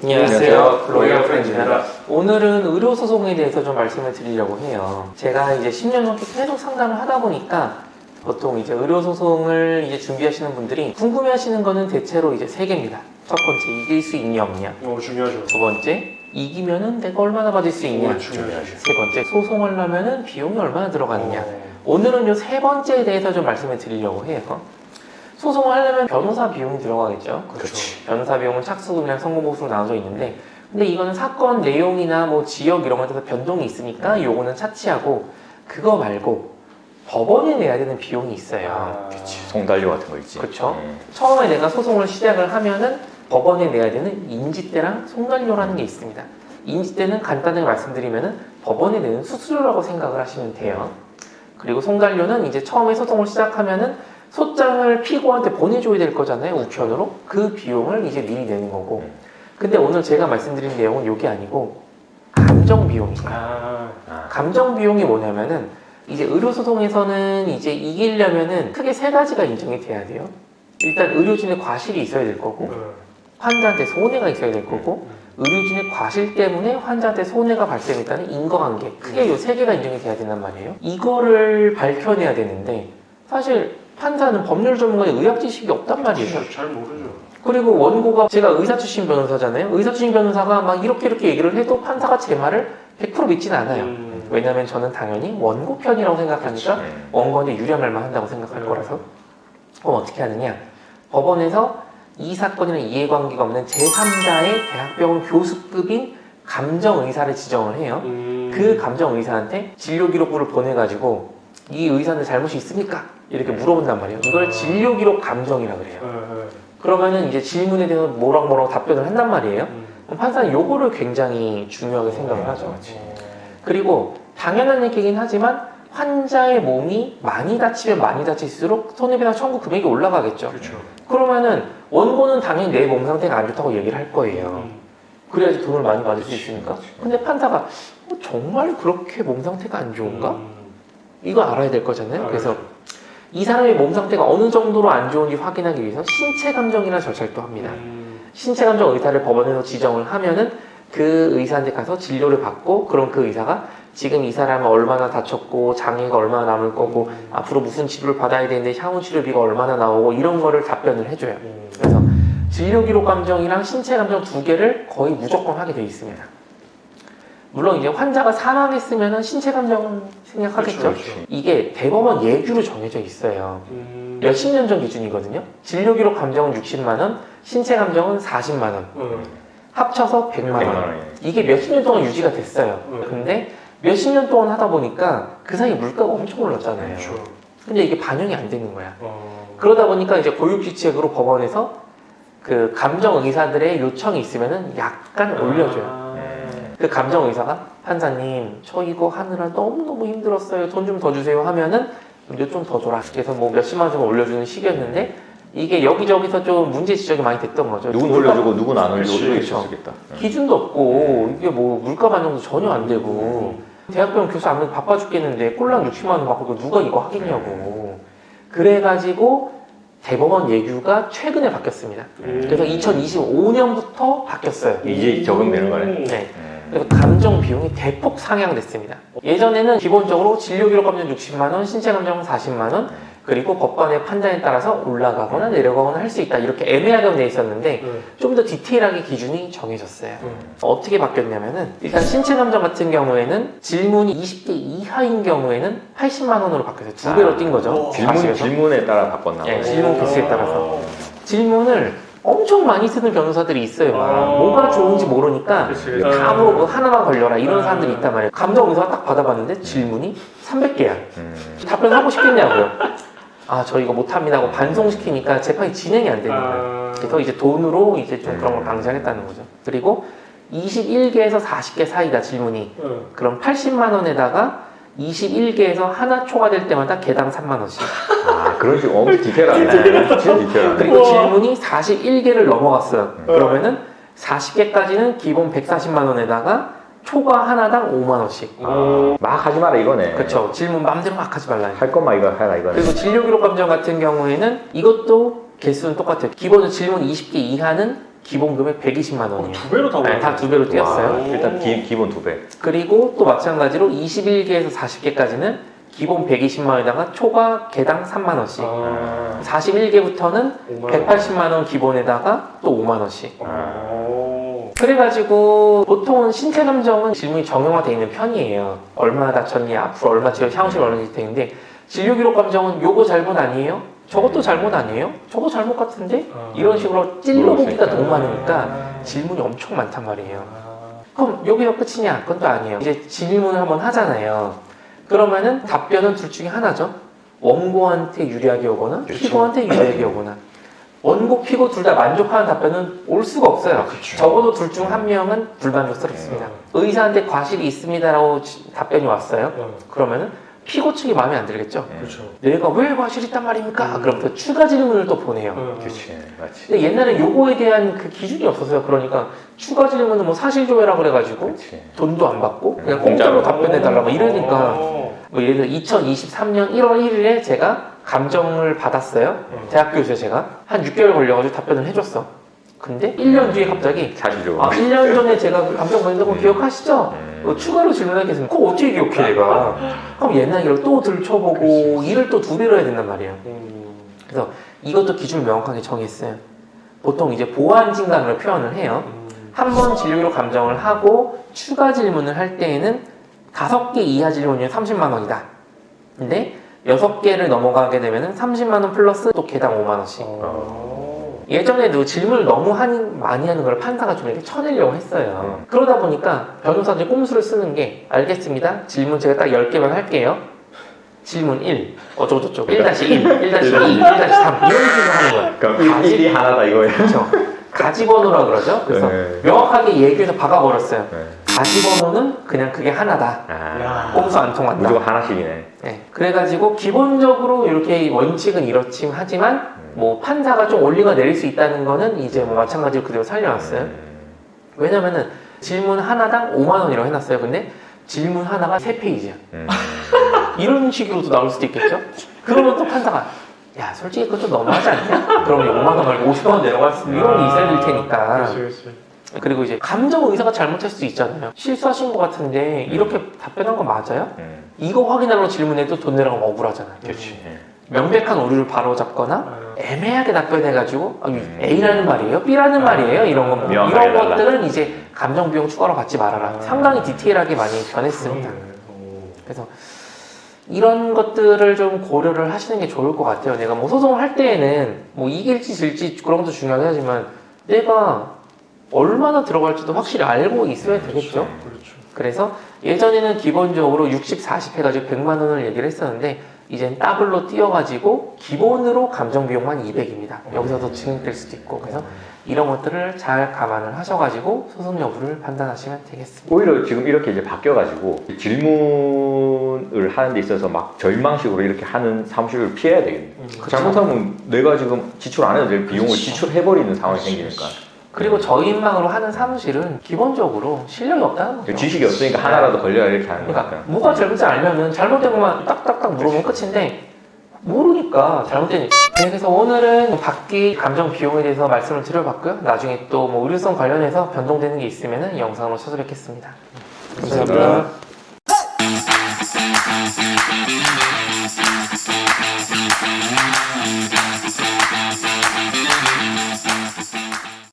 안녕하세요. 로이어 프렌즈입니다. 오늘은 의료소송에 대해서 좀 말씀을 드리려고 해요. 제가 이제 10년 넘게 계속 상담을 하다 보니까 보통 이제 의료소송을 이제 준비하시는 분들이 궁금해하시는 거는 대체로 이제 세 개입니다. 첫 번째, 이길 수 있냐 없냐. 중요하죠. 두 번째, 이기면은 내가 얼마나 받을 수 있냐. 중요하죠. 세 번째, 소송을 하면은 비용이 얼마나 들어가느냐. 오늘은 요 세 번째에 대해서 좀 말씀을 드리려고 해요. 소송을 하려면 변호사 비용이 들어가겠죠. 그렇지. 변호사 비용은 착수금이랑 성공보수로 나눠져 있는데, 근데 이거는 사건 내용이나 뭐 지역 이런 것에 따라서 변동이 있으니까 요거는 차치하고, 그거 말고 법원에 내야 되는 비용이 있어요. 그치. 송달료 같은 거 있지. 그렇죠. 처음에 내가 소송을 시작을 하면은 법원에 내야 되는 인지대랑 송달료라는 게 있습니다. 인지대는 간단하게 말씀드리면은 법원에 내는 수수료라고 생각을 하시면 돼요. 그리고 송달료는 이제 처음에 소송을 시작하면은 소장을 피고한테 보내줘야 될 거잖아요, 우편으로. 그 비용을 이제 미리 내는 거고. 근데 오늘 제가 말씀드린 내용은 이게 아니고 감정 비용이에요. 감정 비용이 뭐냐면은 이제 의료소송에서는 이제 이기려면은 크게 세 가지가 인정이 돼야 돼요. 일단 의료진의 과실이 있어야 될 거고, 환자한테 손해가 있어야 될 거고, 의료진의 과실 때문에 환자한테 손해가 발생했다는 인과관계. 크게 이 세 개가 인정이 돼야 된단 말이에요. 이거를 밝혀내야 되는데 사실 판사는 법률 전문가의 의학 지식이 없단 말이에요. 잘 모르죠. 그리고 원고가 제가 의사 출신 변호사잖아요. 의사 출신 변호사가 막 이렇게 얘기를 해도 판사가 제 말을 100% 믿진 않아요. 왜냐면 저는 당연히 원고 편이라고 생각하니까 원고한테 유리한 말만 한다고 생각할 거라서. 그럼 어떻게 하느냐? 법원에서 이 사건이랑 이해관계가 없는 제3자의 대학병원 교수급인 감정의사를 지정을 해요. 그 감정의사한테 진료기록부를 보내가지고 이 의사는 잘못이 있습니까? 이렇게 물어본단 말이에요. 이걸 진료기록 감정이라 그래요. 그러면은 이제 질문에 대해서 뭐라고 답변을 한단 말이에요. 그럼 판사는 요거를 굉장히 중요하게 생각을 하죠. 그리고 당연한 얘기긴 하지만 환자의 몸이 많이 다치면 많이 다칠수록 손해배상 청구 금액이 올라가겠죠. 그렇죠. 그러면은 원고는 당연히 내 몸 상태가 안 좋다고 얘기를 할 거예요. 그래야지 돈을 많이 받을 수 있으니까. 근데 판사가 정말 그렇게 몸 상태가 안 좋은가? 이거 알아야 될 거잖아요. 그래서 이 사람의 몸 상태가 어느 정도로 안 좋은지 확인하기 위해서 신체 감정이라는 절차를 또 합니다. 신체 감정 의사를 법원에서 지정을 하면은 그 의사한테 가서 진료를 받고, 그럼 그 의사가 지금 이 사람은 얼마나 다쳤고 장애가 얼마나 남을 거고 앞으로 무슨 치료를 받아야 되는데 향후 치료비가 얼마나 나오고 이런 거를 답변을 해줘요. 그래서 진료기록 감정이랑 신체 감정 두 개를 거의 무조건 하게 돼 있습니다. 물론 이제 환자가 사망했으면 신체 감정은 생략하겠죠. 그렇죠. 이게 대법원 예규로 정해져 있어요. 몇십 년 전 기준이거든요. 진료기록 감정은 60만 원, 신체 감정은 40만 원. 합쳐서 100만 원. 이게 몇십 년 동안 유지가 됐어요. 근데 몇십 년 동안 하다 보니까 그 사이 물가가 엄청 올랐잖아요. 근데 이게 반영이 안 되는 거야. 그러다 보니까 이제 고육지책으로 법원에서 그 감정 의사들의 요청이 있으면은 약간 올려줘요. 그 감정 의사가 판사님 저 이거 하느라 너무너무 힘들었어요. 돈 좀 더 주세요 하면은 좀 더 줘라. 그래서 뭐 몇십만 원 정도 올려주는 식이었는데 이게 여기저기서 좀 문제 지적이 많이 됐던 거죠. 누군 올려주고 누군 안 올려주고 이렇게 그렇죠. 있었겠다. 기준도 없고 이게 뭐 물가 반영도 전혀 안 되고 대학병원 교수 아무래도 바빠 죽겠는데 꼴랑 60만 원 받고 누가 이거 하겠냐고. 그래가지고 대법원 예규가 최근에 바뀌었습니다. 그래서 2025년부터 바뀌었어요. 이제 적용되는 거네. 네. 그래서 감정 비용이 대폭 상향됐습니다. 예전에는 기본적으로 진료기록 감정 60만 원, 신체 감정은 40만 원, 그리고 법관의 판단에 따라서 올라가거나 내려가거나 할 수 있다. 이렇게 애매하게 돼 있었는데 좀 더 디테일하게 기준이 정해졌어요. 어떻게 바뀌었냐면은 일단 신체 감정 같은 경우에는 질문이 20개 이하인 경우에는 80만 원으로 바뀌었어요. 두 배로 뛴 거죠. 질문에 따라 바꿨나 보네. 네, 질문 개수에 따라서. 질문을 엄청 많이 쓰는 변호사들이 있어요. 뭐가 좋은지 모르니까 다 물어보고 하나만 걸려라 이런 사람들이 있단 말이에요. 감정 의사가 딱 받아봤는데 질문이 300개야. 답변하고 싶겠냐고요. 아, 저 이거 못합니다 하고 반송시키니까 재판이 진행이 안 되는 거예요. 그래서 이제 돈으로 이제 좀 그런 걸 방지하겠다는 거죠. 그리고 21개에서 40개 사이다 질문이. 그럼 80만 원에다가 21개에서 하나 초과될 때마다 개당 3만 원씩. 아, 그런 식으로 엄청 디테일하네. 진짜 디테일하네. 그리고 질문이 41개를 넘어갔어요. 그러면은 40개까지는 기본 140만 원에다가 초과 하나당 5만 원씩. 막 하지 마라 이거네. 그렇죠. 질문 맘대로 막 하지 말라. 할 것만 이거 해라 이거네. 그리고 진료기록 감정 같은 경우에는 이것도 개수는 똑같아요. 기본은 질문 20개 이하는 기본 금액 120만 원이에요. 두 배로 다 올랐네. 다 두 배로 뛰었어요. 와, 일단 기본 2배. 그리고 또 마찬가지로 21개에서 40개까지는 기본 120만 원에다가 초과 개당 3만 원씩. 41개부터는 180만 원 기본에다가 또 5만 원씩. 그래가지고 보통은 신체 감정은 질문이 정형화되어 있는 편이에요. 얼마나 다쳤니, 앞으로 얼마 지금 샤워실 얼마 되는데 진료 기록 감정은 요거 잘못 아니에요? 저것도 잘못 아니에요? 저거 잘못 같은데? 이런 식으로 찔러보기가 너무 많으니까 질문이 엄청 많단 말이에요. 그럼 여기서 끝이냐? 그건 또 아니에요. 이제 질문을 한번 하잖아요. 그러면은 답변은 둘 중에 하나죠. 원고한테 유리하게 오거나 피고한테 유리하게 오거나. 원고, 피고 둘 다 만족하는 답변은 올 수가 없어요. 적어도 둘 중 한 명은 불만족스럽습니다. 의사한테 과실이 있습니다라고 답변이 왔어요. 그러면은 피고 측이 마음에 안 들겠죠. 그렇죠. 내가 왜 과실이 있단 말입니까? 그럼 또 추가 질문을 또 보내요. 그렇지, 맞지. 근데 옛날에 요거에 대한 그 기준이 없었어요. 그러니까 추가 질문은 뭐 사실조회라 그래가지고 그렇지. 돈도 안 받고 그냥 공짜로 답변해달라고 이러니까 뭐 예를 들어 2023년 1월 1일에 제가 감정을 받았어요. 대학교에서 제가 한 6개월 걸려가지고 답변을 해줬어. 근데 1년 뒤에 갑자기 사실적으로. 1년 전에 제가 그 감정 받는 거 기억하시죠? 추가로 질문하겠습니다. 그거 어떻게 기억해 내가? 그럼 옛날 일을 또 들춰보고 일을 또 두 배로 해야 된단 말이에요. 그래서 이것도 기준을 명확하게 정했어요. 보통 이제 보완 진단으로 표현을 해요. 한 번 진료로 감정을 하고 추가 질문을 할 때에는 5개 이하 질문이면 30만 원이다. 근데 6개를 넘어가게 되면 30만 원 플러스 또 개당 5만 원씩. 예전에도 질문을 너무 많이 하는 걸 판사가 좀 이렇게 쳐내려고 했어요. 그러다 보니까 변호사들이 꼼수를 쓰는 게 알겠습니다. 질문 제가 딱 10개만 할게요. 질문 1, 어쩌고저쩌고 1-1, 1-2, 1-3 이런 식으로 하는 거예요. 그럼 1이 하나다 이거예요. 그렇죠. 가지번호라 그러죠. 그래서 네. 명확하게 얘기해서 박아버렸어요. 네. 가지번호는 그냥 그게 하나다. 아, 꼼수 안 통한다. 무조건 하나씩이네. 네. 그래가지고 기본적으로 이렇게 원칙은 이렇지 하지만 뭐 판사가 좀 올리가 내릴 수 있다는 거는 이제 뭐 마찬가지로 그대로 살려놨어요. 왜냐면은 질문 하나당 5만 원이라고 해놨어요. 근데 질문 하나가 3페이지야. 이런 식으로도 나올 수도 있겠죠? 그러면 또 판사가 야 솔직히 그건 좀 너무하지 않냐? 그럼 5만 원 말고 50만 원 내려갈 수 있는 이런 게 있어야 될 테니까. 그렇지. 그리고 이제 감정 의사가 잘못할 수도 있잖아요. 실수하신 것 같은데 이렇게 답변한 거 맞아요? 이거 확인하려고 질문해도 돈 내라고 하면 억울하잖아요. 그렇지. 명백한 오류를 바로잡거나 애매하게 답변해가지고 A라는 말이에요? B라는 말이에요? 이런 거 명확하게 이런 달라. 것들은 이제 감정 비용 추가로 받지 말아라. 상당히 디테일하게 많이 변했습니다. 그래서 이런 것들을 좀 고려를 하시는 게 좋을 것 같아요. 내가 뭐 소송을 할 때에는 뭐 이길지 질지 그런 것도 중요하긴 하지만 내가 얼마나 들어갈지도 확실히 알고 있어야 되겠죠. 그렇죠. 그래서 예전에는 기본적으로 60, 40 해가지고 100만 원을 얘기를 했었는데 이젠 더블로 띄어가지고 기본으로 감정 비용만 200입니다. 여기서도 증액될 수도 있고 그래서 이런 것들을 잘 감안을 하셔가지고 소송 여부를 판단하시면 되겠습니다. 오히려 지금 이렇게 이제 바뀌어가지고 질문을 하는 데 있어서 막 절망식으로 이렇게 하는 사무실을 피해야 되겠네. 잘못하면 내가 지금 지출 안 해도 될 비용을 지출해버리는 상황이 생기니까. 그리고 저인망으로 하는 사무실은 기본적으로 실력이 없다는 거죠. 지식이 없으니까 하나라도 걸려야 이렇게 하는 그러니까 거니까. 뭐가 잘못인지 알면은 잘못된 것만 딱딱딱 물어보면 끝인데 모르니까 잘못된. 네, 그래서 오늘은 받기 감정 비용에 대해서 말씀을 드려봤고요. 나중에 또 뭐 의료성 관련해서 변동되는 게 있으면은 영상으로 찾아뵙겠습니다. 감사합니다. Thank you.